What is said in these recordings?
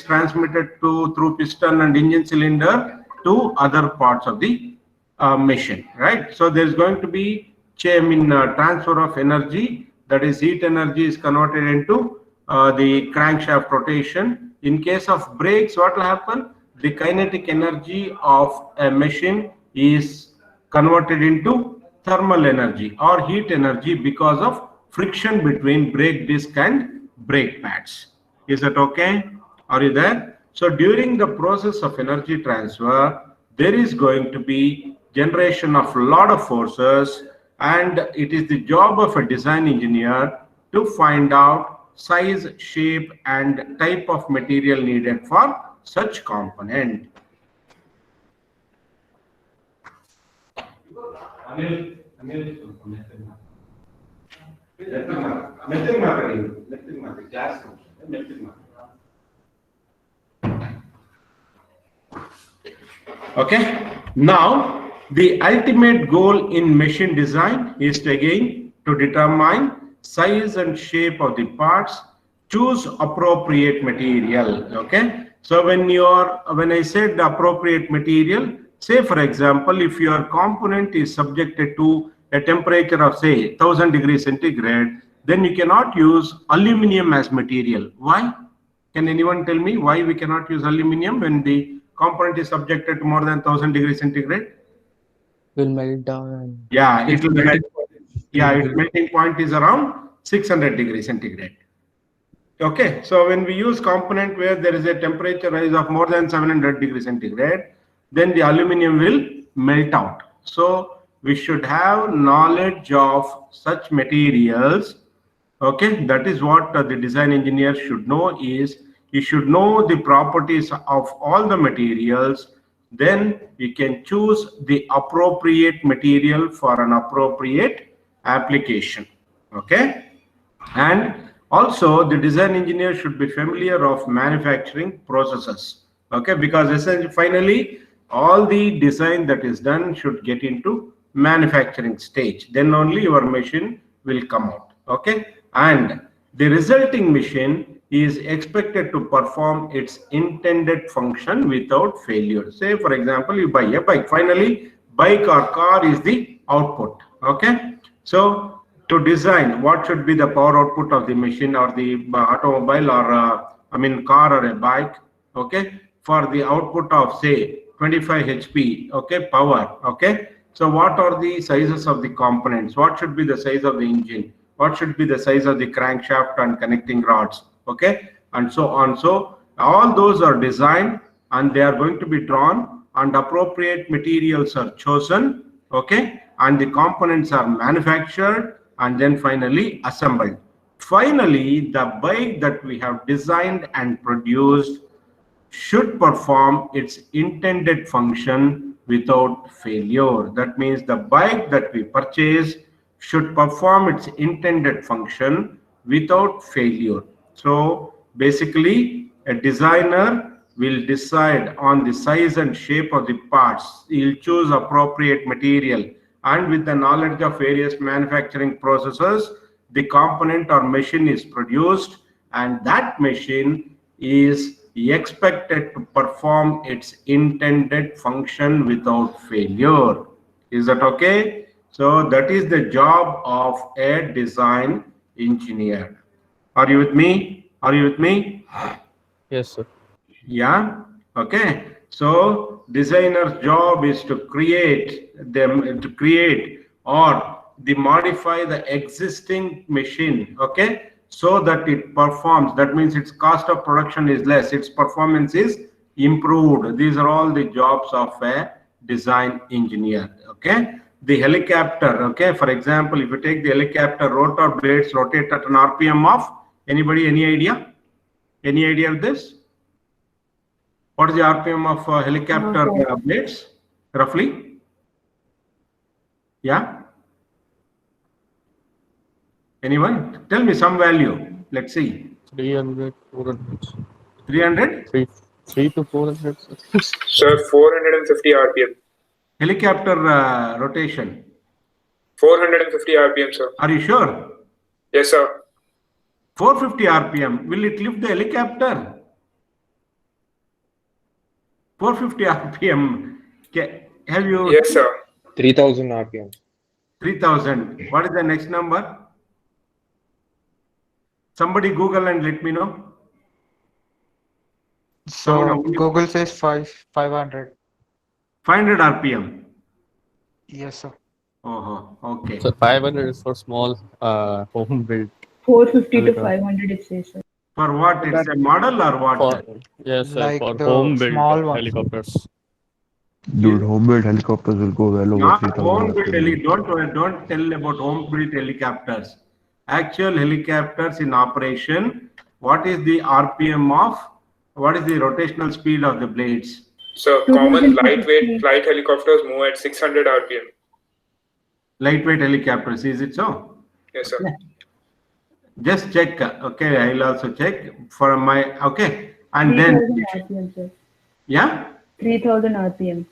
transmitted through piston and engine cylinder to other parts of the machine, right? So there's going to be transfer of energy, that is heat energy is converted into the crankshaft rotation. In case of brakes, what will happen? The kinetic energy of a machine is converted into thermal energy or heat energy because of friction between brake disc and brake pads. Is that okay? Are you there? So during the process of energy transfer, there is going to be generation of a lot of forces, and it is the job of a design engineer to find out size, shape, and type of material needed for such component. Okay, now the ultimate goal in machine design is again to determine size and shape of the parts, choose appropriate material. Okay, so when I said appropriate material, say for example, if your component is subjected to a temperature of say 1000 degrees centigrade, then you cannot use aluminum as material. Why? Can anyone tell me why we cannot use aluminum when the component is subjected to more than 1000 degrees centigrade? Will melt down. Yeah, it will melt. Yeah, its melting point is around 600 degrees centigrade. Okay, so when we use component where there is a temperature rise of more than 700 degrees centigrade, then the aluminum will melt out. So we should have knowledge of such materials. Okay, that is what the design engineer should know. Is he should know the properties of all the materials, then you can choose the appropriate material for an appropriate application. Okay, and also the design engineer should be familiar of manufacturing processes. Okay, because essentially finally all the design that is done should get into manufacturing stage, then only your machine will come out. Okay, and the resulting machine is expected to perform its intended function without failure. Say for example, you buy a bike, finally bike or car is the output. Okay, so to design what should be the power output of the machine or the automobile or car or a bike. Okay, for the output of say 25 HP, okay, power. Okay, so what are the sizes of the components? What should be the size of the engine? What should be the size of the crankshaft and connecting rods? Okay, and so on. So all those are designed and they are going to be drawn, and appropriate materials are chosen. Okay, and the components are manufactured and then finally assembled. Finally, the bike that we have designed and produced should perform its intended function without failure. That means the bike that we purchase should perform its intended function without failure. So basically, a designer will decide on the size and shape of the parts. He'll choose appropriate material, and with the knowledge of various manufacturing processes, the component or machine is produced, and that machine is expected to perform its intended function without failure. Is that okay? So that is the job of a design engineer. Are you with me? Are you with me? Yes, sir. Yeah. Okay. So designer's job is to create or modify the existing machine. Okay, so that it performs. That means its cost of production is less, its performance is improved. These are all the jobs of a design engineer. Okay, the helicopter. Okay, for example, if you take the helicopter, rotor blades rotate at an RPM of anybody? Any idea? Any idea of this? What is the RPM of helicopter blades, roughly? Yeah? Anyone? Tell me some value. Let's see. 300, 400. 300? 3 to 400. Sir, 450 RPM. Helicopter rotation. 450 RPM, sir. Are you sure? Yes, sir. 450 RPM. Will it lift the helicopter? 450 RPM. Have you? Yes, sir. 3000 RPM. 3000. What is the next number? Somebody Google and let me know. So Google says 500. 500 RPM. Yes, sir. Oh, okay. So 500 is for small home built. 450 to Okay. 500 it says, sir. For what? It's a model or what? For, yes, sir, Like for the home built small ones. helicopters. Dude, home-built helicopters will go well over Not 3,000 home built RPM. don't tell about home built helicopters. Actual helicopters in operation. What is the RPM of? What is the rotational speed of the blades? So common 2050. lightweight flight helicopters move at 600 RPM. Lightweight helicopters, is it so? Yes, sir. Just check. Okay, I'll also check for my. Okay, and 3000 then RPM, sir. yeah. 3000 RPM.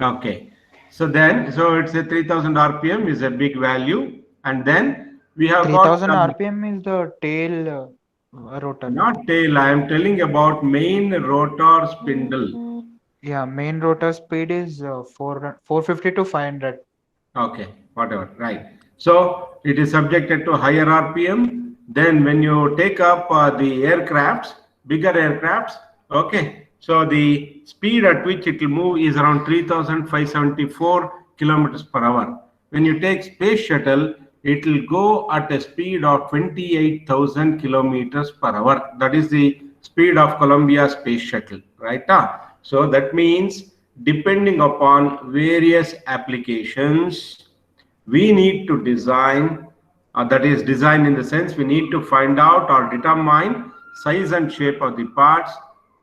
Okay, so it's a 3000 RPM is a big value, and then we have 3000 got RPM is the tail rotor. not tail. I am telling about main rotor spindle. Yeah, main rotor speed is 450 to 500. Okay, whatever, right. So it is subjected to higher RPM. Then when you take up the aircrafts, bigger aircrafts, okay. So the speed at which it will move is around 3,574 kilometers per hour. When you take space shuttle, it will go at a speed of 28,000 kilometers per hour. That is the speed of Columbia space shuttle, right? So that means depending upon various applications, we need to design, that is design in the sense we need to find out or determine size and shape of the parts,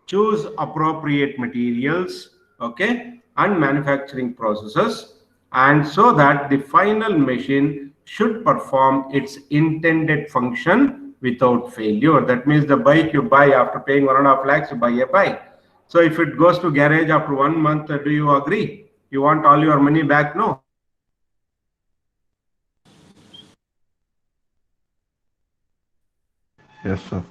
choose appropriate materials, okay, and manufacturing processes, and so that the final machine should perform its intended function without failure. That means the bike you buy after paying 1.5 lakhs, you buy a bike. So if it goes to garage after 1 month, do you agree? You want all your money back? No. Yes, sir.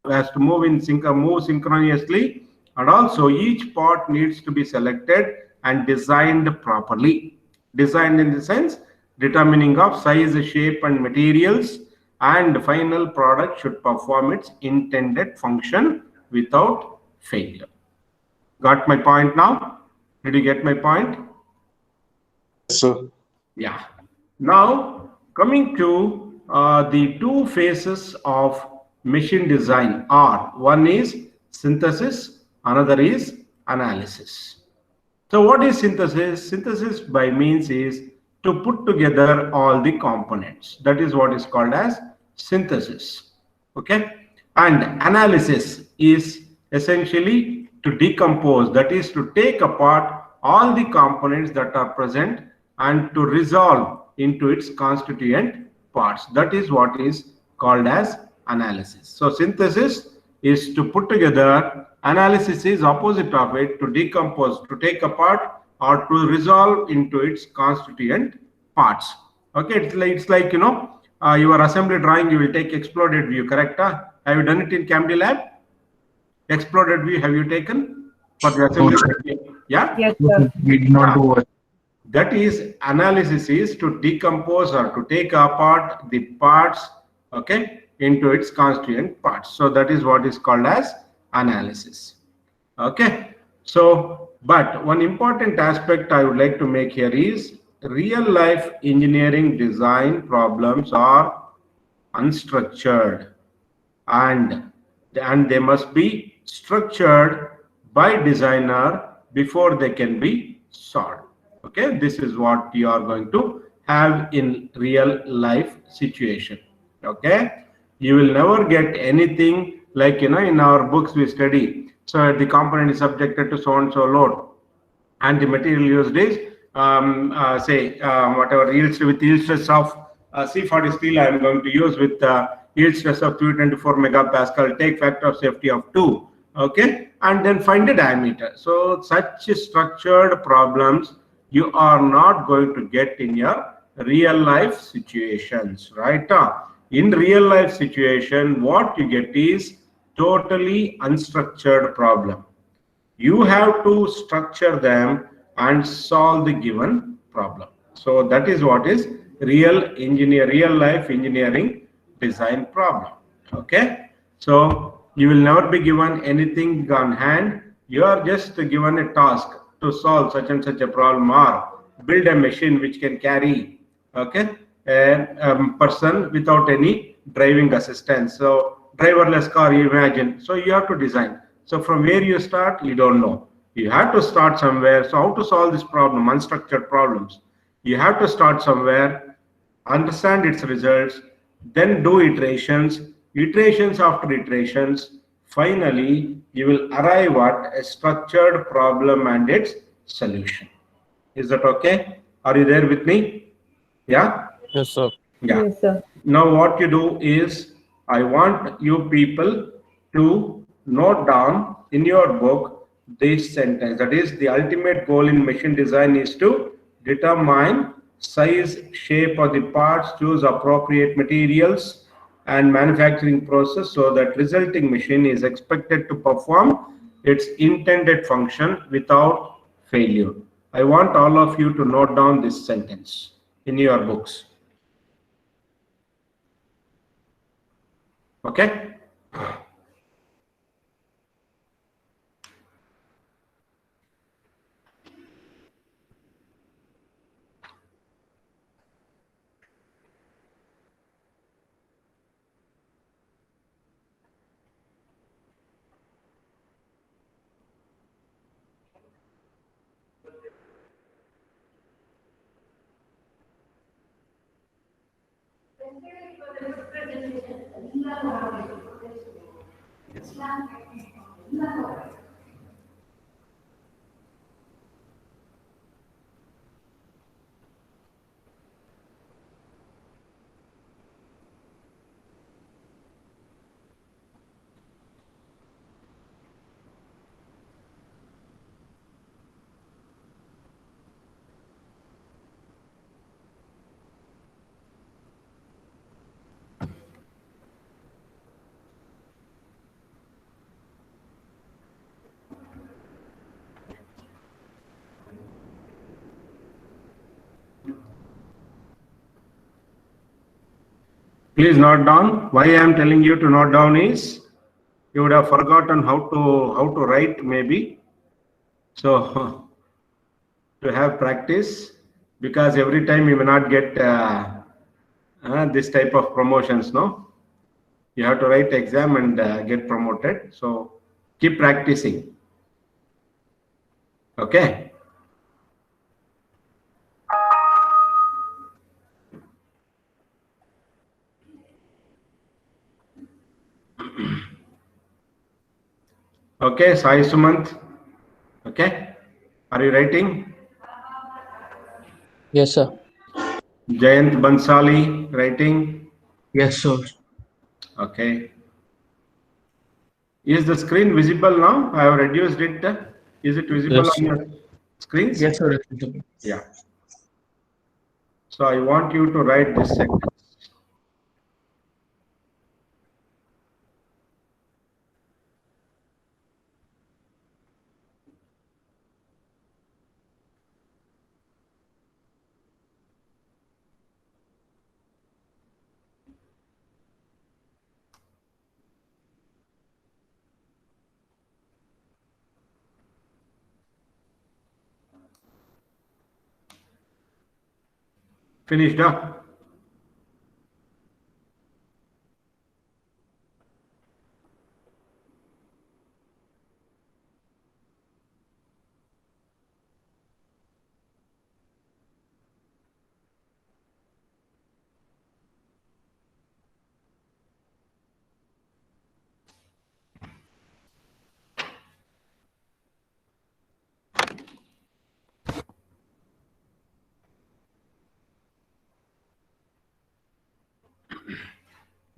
Has to move in move synchronously, and also each part needs to be selected and designed properly. Designed in the sense determining of size, shape, and materials, and final product should perform its intended function without failure. Got my point now? Did you get my point? So, Yeah. Now, coming to the two phases of machine design are, one is synthesis, another is analysis. So what is synthesis? Synthesis by means is to put together all the components. That is what is called as synthesis. Okay. And analysis is essentially to decompose, that is to take apart all the components that are present and to resolve into its constituent parts. That is what is called as analysis. So synthesis is to put together, analysis is opposite of it, to decompose, to take apart, or to resolve into its constituent parts. Okay, it's like you know, your assembly drawing, you will take exploded view, correct? Have you done it in CAMD lab? Exploded view, have you taken for the assembly? Yeah. Yes, sir. We did not do it. That is, analysis is to decompose or to take apart the parts, okay, into its constituent parts. So that is what is called as analysis. Okay. So, but one important aspect I would like to make here is real life engineering design problems are unstructured, and they must be structured by designer before they can be solved. Okay, this is what you are going to have in real life situation. Okay, you will never get anything like, you know, in our books we study. So the component is subjected to so and so load, and the material used is whatever yields with yield stress of C40 steel I am going to use with yield stress of 324 megapascal, take factor of safety of 2, okay, and then find the diameter. So such structured problems you are not going to get in your real life situations, right? In real life situation, what you get is totally unstructured problem. You have to structure them and solve the given problem. So that is what is real life engineering design problem. Okay. So you will never be given anything on hand. You are just given a task to solve such and such a problem or build a machine which can carry, okay, a person without any driving assistance. So driverless car, you imagine. So you have to design. So from where you start, you don't know. You have to start somewhere. So how to solve this problem, unstructured problems? You have to start somewhere, understand its results, then do iterations, iterations after iterations. Finally, you will arrive at a structured problem and its solution. Is that okay? Are you there with me? Yeah? Yes, sir. Yeah. Yes, sir. Now what you do is, I want you people to note down in your book this sentence. That is, the ultimate goal in machine design is to determine size, shape of the parts, choose appropriate materials and manufacturing process so that resulting machine is expected to perform its intended function without failure. I want all of you to note down this sentence in your books. Okay. Please note down. Why I am telling you to note down is you would have forgotten how to write maybe. So to have practice, because every time you may not get this type of promotions. No, you have to write exam and get promoted. So keep practicing. Okay. Okay, Sai Sumant. Okay, are you writing? Yes, sir. Jayant Bansali writing. Yes, sir. Okay. Is the screen visible now? I have reduced it. Is it visible Yes. on your screens? Yes, sir. Yeah. So I want you to write this sentence. Finished up?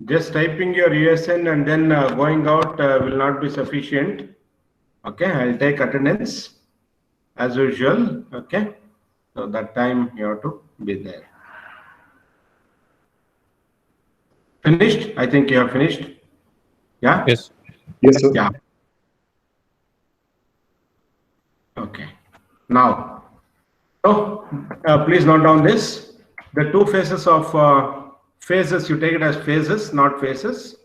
Just typing your USN and then going out will not be sufficient. Okay, I'll take attendance as usual. Okay, so that time you have to be there. Finished? I think you have finished. Yeah? Yes. Yes, sir. Yeah. Okay. Now, so please note down this. The two phases of phases, you take it as phases, not phases.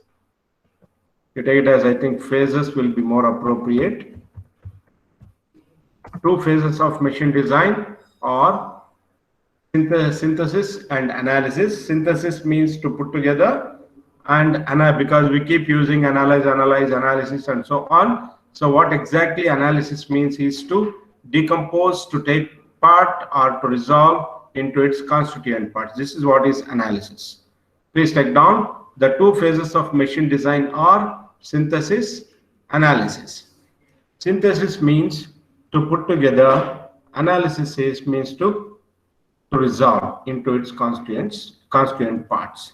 You take it as, I think, phases will be more appropriate. Two phases of machine design or synthesis and analysis. Synthesis means to put together, and because we keep using analyze, analysis, and so on. So what exactly analysis means is to decompose, to take part, or to resolve into its constituent parts. This is what is analysis. Please take down the two phases of machine design are synthesis, analysis. Synthesis means to put together, analysis means to resolve into its constituent parts.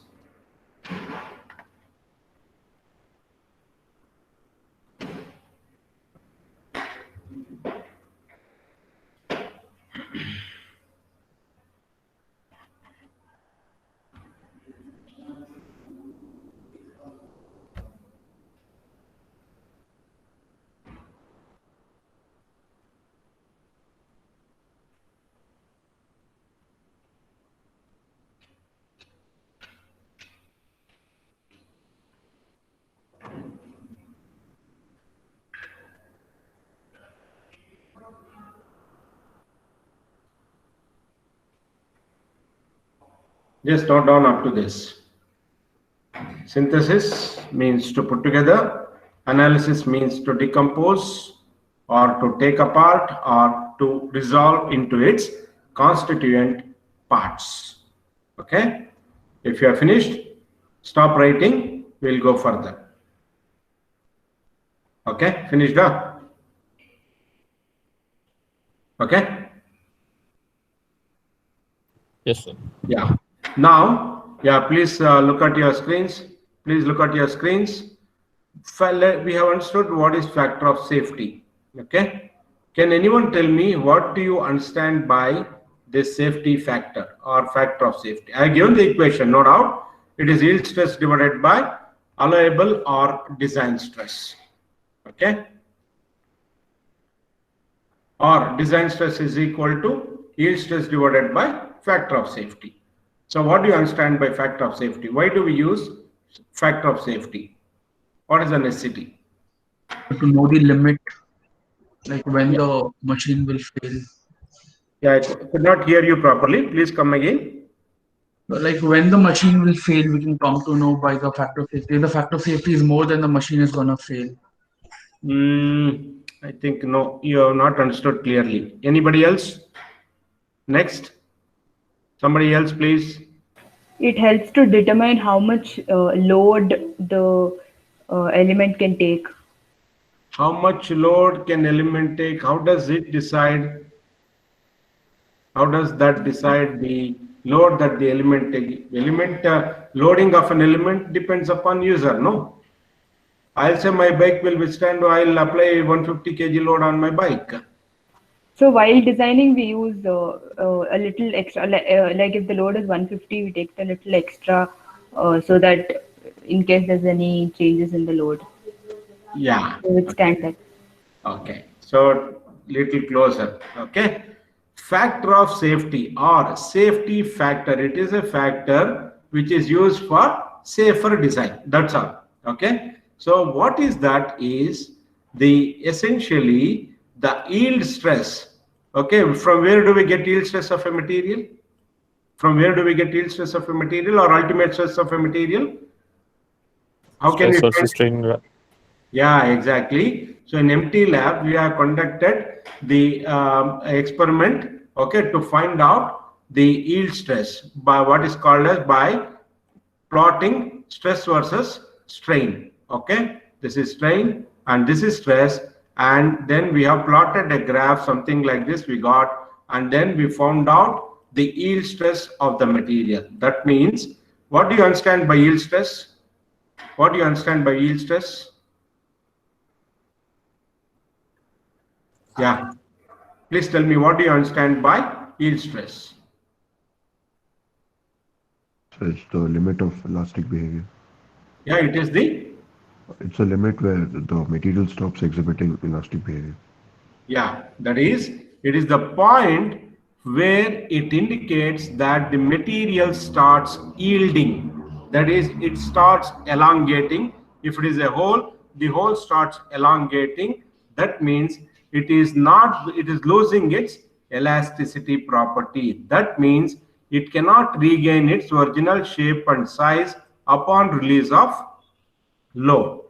Just note down up to this. Synthesis means to put together, analysis means to decompose or to take apart or to resolve into its constituent parts. Okay? If you are finished, stop writing, we'll go further. Okay? Finished up? Okay? Yes, sir. Yeah. Now, yeah, please look at your screens. Please look at your screens. We have understood what is factor of safety. Okay. Can anyone tell me what do you understand by this safety factor or factor of safety? I have given the equation, no doubt. It is yield stress divided by allowable or design stress. Okay. Or design stress is equal to yield stress divided by factor of safety. So what do you understand by factor of safety? Why do we use factor of safety? What is the necessity? To know the limit, like when the machine will fail. Yeah, I could not hear you properly. Please come again. Like when the machine will fail, we can come to know by the factor of safety. If the factor of safety is more than the machine is gonna fail. I think no, you have not understood clearly. Anybody else? Next. Somebody else, please. It helps to determine how much load the element can take. How much load can element take? How does it decide? How does that decide the load that the element take? Loading of an element depends upon user, no? I'll say my bike will withstand, I'll apply 150 kg load on my bike. So while designing, we use a little extra, like if the load is 150, we take a little extra so that in case there's any changes in the load. Yeah. To withstand that. Okay. So little closer. Okay. Factor of safety or safety factor. It is a factor which is used for safer design. That's all. Okay. So what is that is essentially the yield stress. Okay, from where do we get yield stress of a material? From where do we get yield stress of a material or ultimate stress of a material? How can we Stress strain. Yeah, exactly. So in empty lab, we have conducted the experiment, okay, to find out the yield stress by what is called as by plotting stress versus strain. Okay, this is strain and this is stress. And then we have plotted a graph, something like this we got, and then we found out the yield stress of the material. That means What do you understand by yield stress? What do you understand by yield stress? Yeah. Please tell me, what do you understand by yield stress? So it's the limit of elastic behavior. Yeah, it is the, It's a limit where the material stops exhibiting elastic behavior. yeah, that is, it is the point where it indicates that the material starts yielding. That is, it starts elongating. If it is a hole, the hole starts elongating. That means it is losing its elasticity property. That means it cannot regain its original shape and size upon release of load.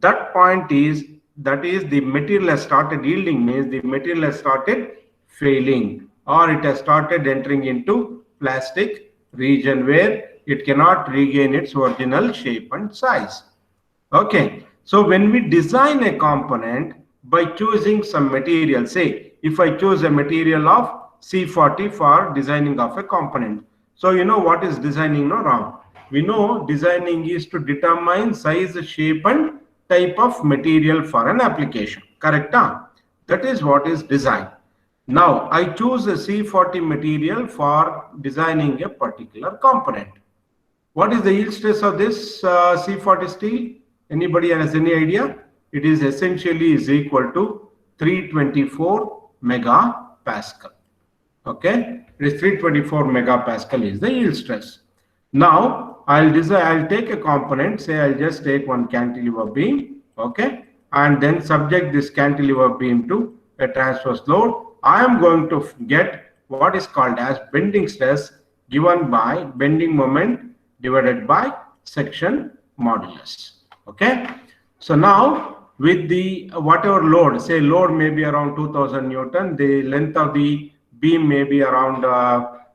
That point is, that is, the material has started yielding, means the material has started failing, or it has started entering into plastic region where it cannot regain its original shape and size. Okay, so when we design a component by choosing some material, say if I choose a material of C40 for designing of a component, so you know what is designing, no wrong. We know designing is to determine size, shape and type of material for an application, correct? That is what is design. Now I choose a C40 material for designing a particular component. What is the yield stress of this C40 steel? Anybody has any idea? It is essentially is equal to 324 megapascal. Okay, it is 324 megapascal is the yield stress. Now I'll take a component, say I'll just take one cantilever beam, okay, and then subject this cantilever beam to a transverse load. I am going to get what is called as bending stress given by bending moment divided by section modulus. Okay, so now with the whatever load, say load may be around 2000 Newton, the length of the beam may be around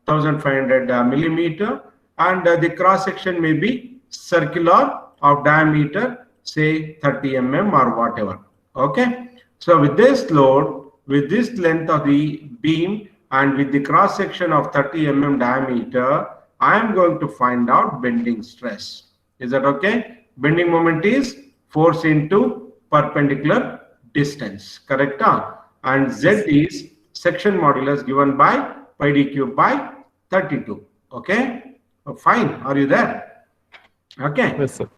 1500 millimeter, and the cross section may be circular of diameter, say 30 mm or whatever. Okay, so with this load, with this length of the beam and with the cross section of 30 mm diameter, I am going to find out bending stress. Is that okay? Bending moment is force into perpendicular distance, correct? And Z is section modulus given by pi d cube by 32. Okay, fine. Are you there? Okay. Yes, sir.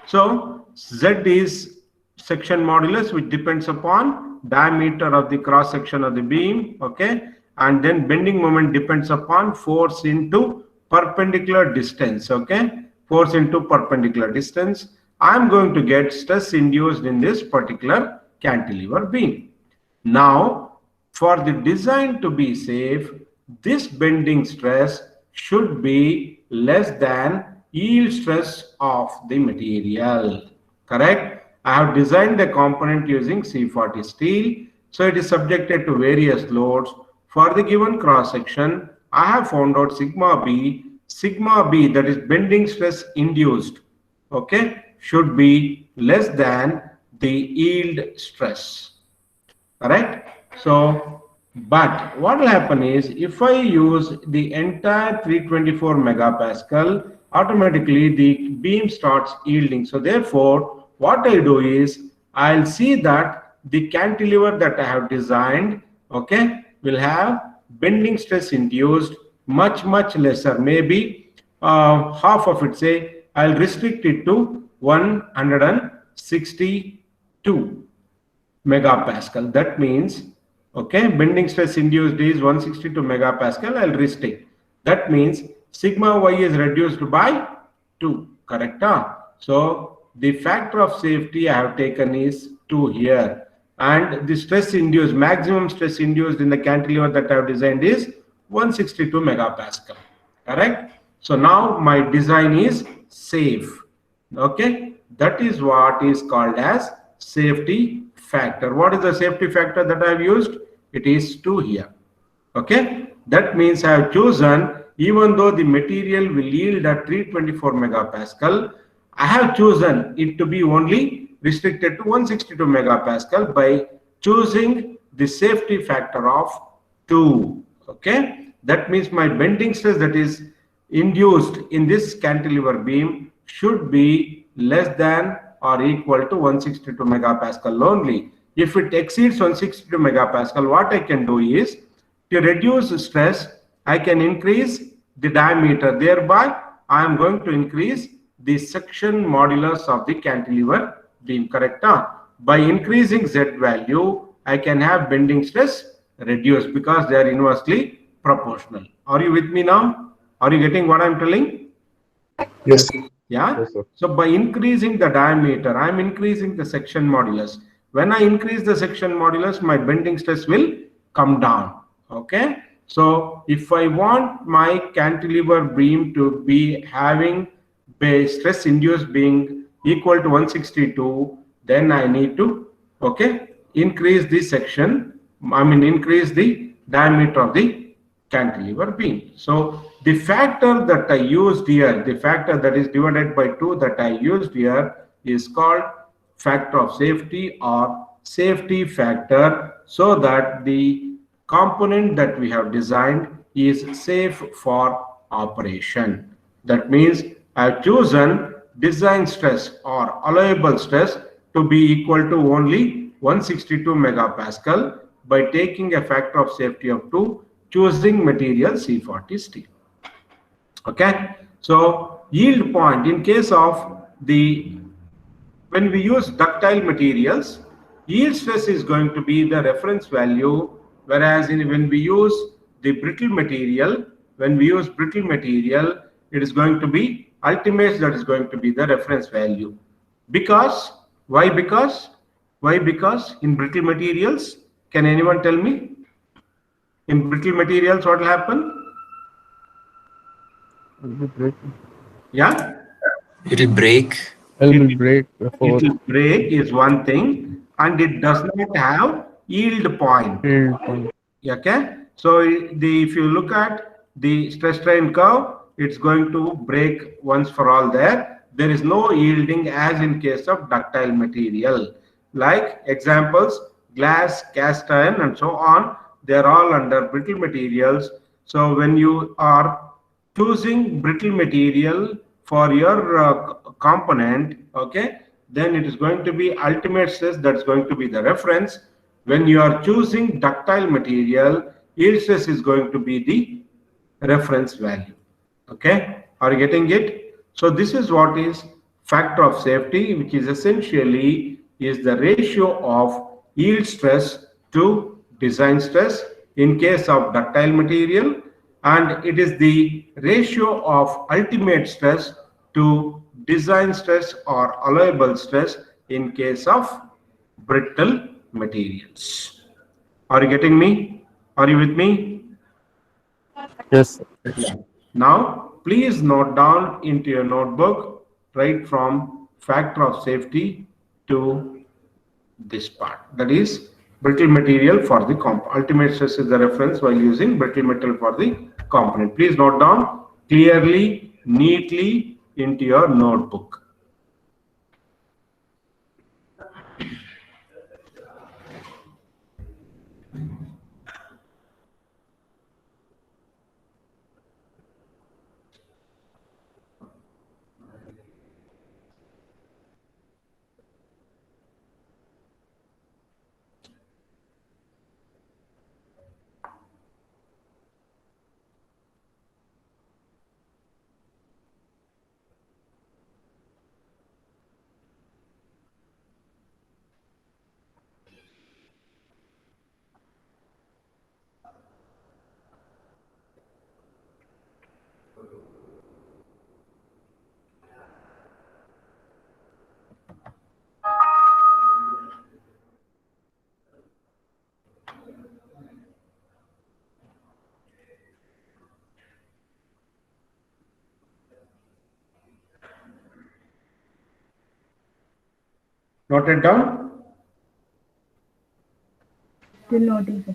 So Z is section modulus, which depends upon diameter of the cross section of the beam. Okay, and then bending moment depends upon force into perpendicular distance. Okay, force into perpendicular distance. I am going to get stress induced in this particular cantilever beam. Now, for the design to be safe, this bending stress should be less than yield stress of the material. Correct? I have designed the component using C40 steel, so it is subjected to various loads. For the given cross section, I have found out sigma B, that is bending stress induced, okay, should be less than the yield stress. Correct? So, but what will happen is, if I use the entire 324 megapascal, automatically the beam starts yielding. So therefore, what I do is, I'll see that the cantilever that I have designed, okay, will have bending stress induced much lesser, maybe half of it. Say I'll restrict it to 162 megapascal. That means, okay, bending stress induced is 162 megapascal. I'll restrict. That means sigma y is reduced by 2. Correct? So the factor of safety I have taken is 2 here, and the stress induced, maximum stress induced in the cantilever that I have designed is 162 megapascal. Correct? So now my design is safe. Okay, that is what is called as safety factor. What is the safety factor that I have used? It is 2 here. Okay, that means I have chosen, even though the material will yield at 324 megapascal, I have chosen it to be only restricted to 162 megapascal by choosing the safety factor of 2. Okay, that means my bending stress, that is induced in this cantilever beam should be less than or equal to 162 megapascal only. If it exceeds 162 megapascal, what I can do is, to reduce stress, I can increase the diameter. Thereby, I am going to increase the section modulus of the cantilever beam, correct? By increasing Z value, I can have bending stress reduced because they are inversely proportional. Are you with me now? Are you getting what I'm telling? Yes. Yeah. Yes, sir. So by increasing the diameter, I'm increasing the section modulus. When I increase the section modulus, my bending stress will come down. Okay. So if I want my cantilever beam to be having the stress induced being equal to 162, then I need to, okay, increase the section, increase the diameter of the cantilever beam. So the factor that I used here, the factor that is divided by 2 that I used here is called factor of safety or safety factor, so that the component that we have designed is safe for operation. That means I have chosen design stress or allowable stress to be equal to only 162 megapascal by taking a factor of safety of 2, choosing material C40 steel. Okay, so yield point in case of the, when we use ductile materials, yield stress is going to be the reference value, whereas when we use the brittle material, it is going to be ultimate, that is going to be the reference value. Because, why? Because in brittle materials, can anyone tell me? In brittle materials, what will happen? Yeah? It'll break. It will break before It will break is one thing, and it does not have yield point. yield point. Okay, so if you look at the stress strain curve, it's going to break once for all there. There is no yielding as in case of ductile material. Like examples, glass, cast iron, and so on, they're all under brittle materials. So when you are choosing brittle material for your component, okay, then it is going to be ultimate stress, that's going to be the reference. When you are choosing ductile material, yield stress is going to be the reference value. Okay, are you getting it? So this is what is factor of safety, which is essentially is the ratio of yield stress to design stress in case of ductile material, and it is the ratio of ultimate stress to design stress or allowable stress in case of brittle materials. Are you getting me? Are you with me? Yes, sir. Yeah. Now, please note down into your notebook right from factor of safety to this part. That is brittle material for the component. Ultimate stress is the reference while using brittle metal for the component. Please note down clearly, neatly into your notebook. Noted down? Still noting, sir.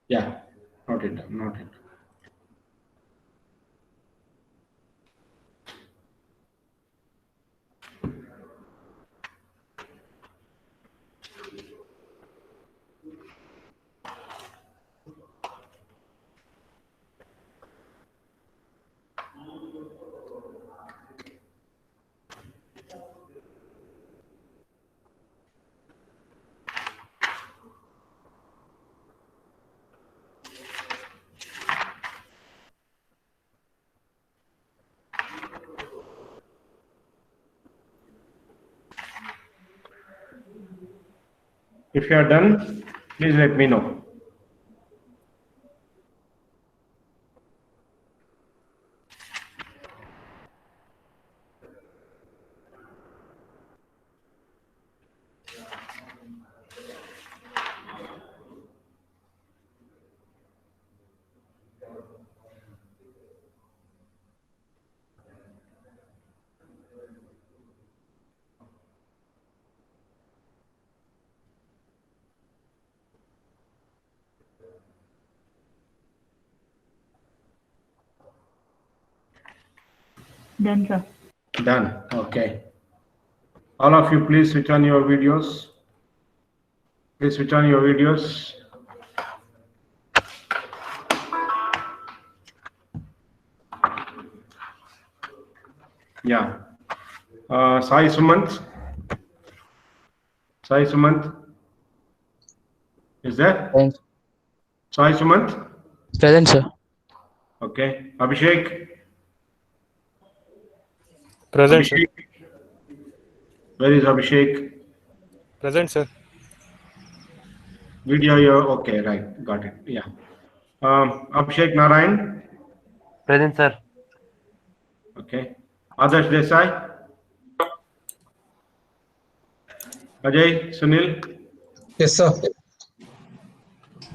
Yeah, noted down, noted. If you are done, please let me know. Done, sir. Done. Okay. All of you, please switch on your videos. Please switch on your videos. Yeah. Sai Sumant. Sai Sumant. Is there? Sai Sumant. Present, sir. Okay. Abhishek. Present, sir. Abhishek. Where is Abhishek? Present, sir. Video, okay, right, got it. Yeah. Abhishek Narayan. Present, sir. Okay. Adarsh Desai. Ajay Sunil. Yes, sir.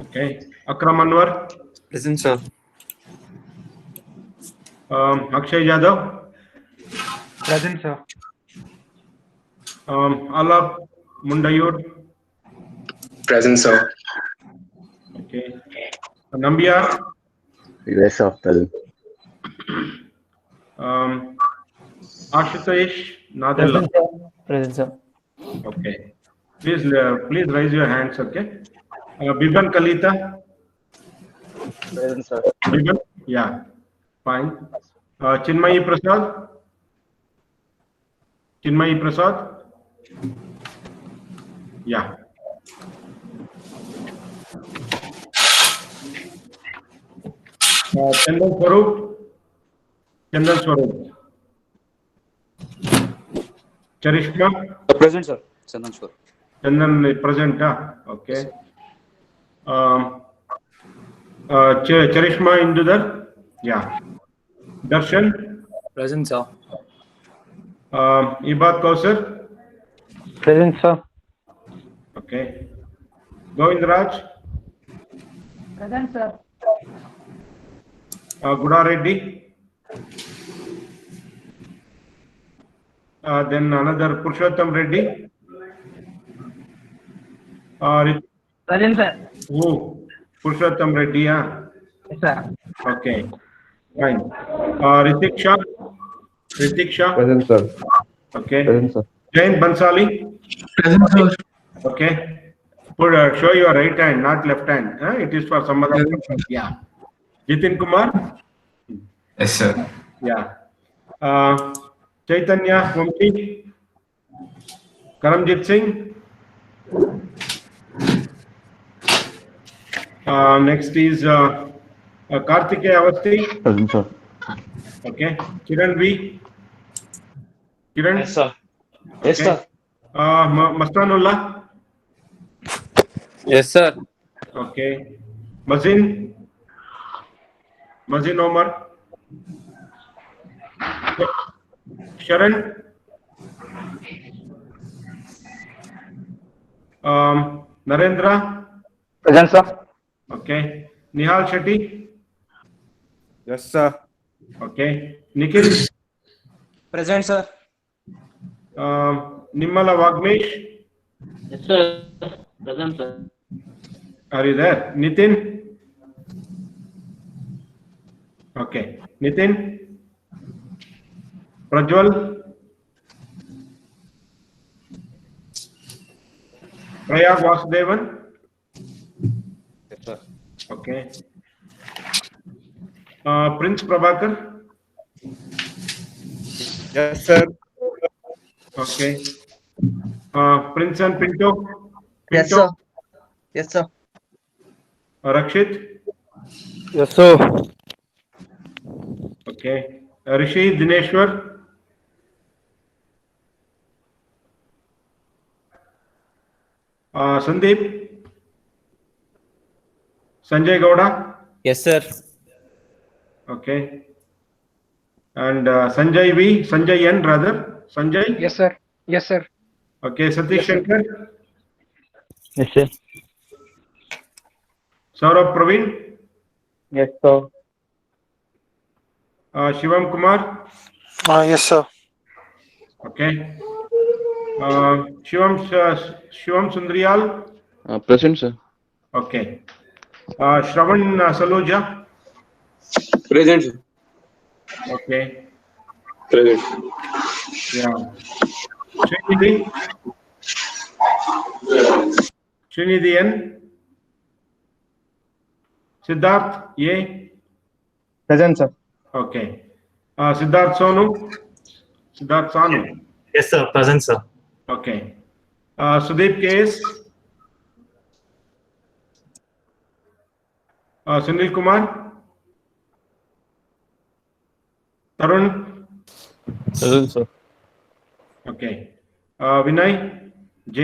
Okay. Akram Anwar. Present, sir. Akshay Yadav. Present, sir. Alap Mundayur. Present, sir. Okay. Nambiar. Yes, sir. Present. Ashutosh Nadella. Present, sir. Okay. Please raise your hands. Okay. Biban Kalita. Present, sir. Biban. Yeah. Fine. Chinmayi Prasad. Chinmayi Prasad. Yeah. Chandan Swarup. Chandan Swarup. Charishma. Present, sir. Chandan, sir. Chandan present. Okay. Charishma Indudar. Yeah. Darshan. Present, sir. Ibad Kausar. Present, sir. Okay. Govindraj. Present, sir. Guda Reddy. Then another Purushottam Reddy. Present, sir. Oh, Purushottam Reddy. Yes, sir. Okay. Fine. Ritik Shah. Ritik Shah. Present, sir. Okay. Present, sir. Jain Bansali. Present, sir. Okay. Show your right hand, not left hand. It is for some other person. Yeah. Jitin Kumar. Yes, sir. Yeah. Chaitanya Vamsi. Karamjit Singh. Next is Kartikeya Avasthi. Present, sir. Okay. Kiran V. Kiran. Yes, sir. Yes, Okay. sir. Mastanullah. Yes, sir. Okay. Mazin. Mazin Omar. Sharan. Narendra. Present, sir. Okay. Nihal Shetty. Yes, sir. Okay. Nikhil. Present, sir. Nimala Vagmesh. Yes, sir. Present, sir. Are you there? Nitin. Okay. Nitin. Prajwal. Prayag Vasudevan. Yes, sir. Okay. Prince Prabhakar. Yes, sir. Okay. Prince and Pinto. Yes, Pinto. sir. Yes, sir. Rakshit. Yes, sir. Okay. Rishi Dineshwar. Sandeep, Sanjay Gowda. Yes, sir. Okay. And Sanjay V, Sanjay N rather. Sanjay. Yes, sir. Yes, sir. Okay. Satish Shankar. Yes, sir. Saurabh Praveen. Yes, sir. Shivam Kumar. Yes, sir. Okay. Shivam Sundrial. Present, sir. Okay. Shravan Saloja. Present, sir. Okay. Present. Yeah. Srinidhi. Srinidhi N. Siddharth A. Present, sir. Okay. Siddharth Sonu. Siddharth Sanu. Yes, sir. Present, sir. Okay. Sudeep KS. Sunil Kumar. Tarun. Present, sir. Okay. Vinay J.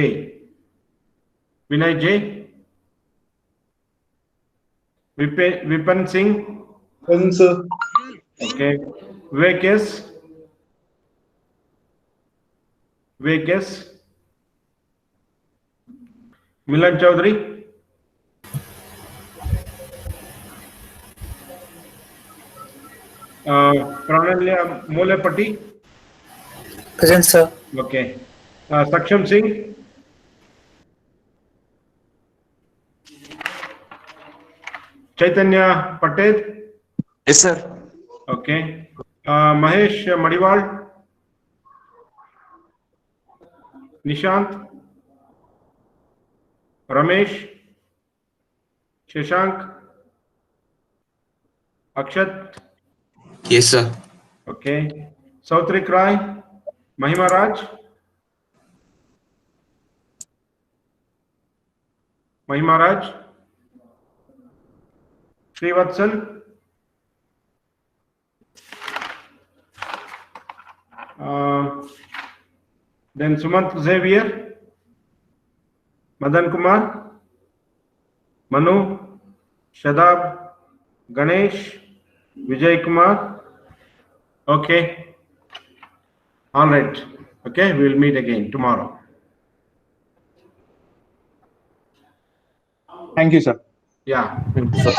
Vinay J. Vipan Singh. Present, sir. Okay. Vivek S. Vivek S. Milan Chaudhary. Pranalya Molepati. Present, sir. Okay. Saksham Singh. Chaitanya Patel. Yes, sir. Okay. Mahesh Madiwal. Nishant. Ramesh. Shashank. Akshat. Yes, sir. Okay. Sautrik Rai. Mahima Raj. Mahima Raj. Srivatsal. Then Sumant Xavier. Madan Kumar. Manu. Shadab. Ganesh. Vijay Kumar. Okay. All right. Okay. We will meet again tomorrow. Thank you, sir. Yeah. Thank you, sir.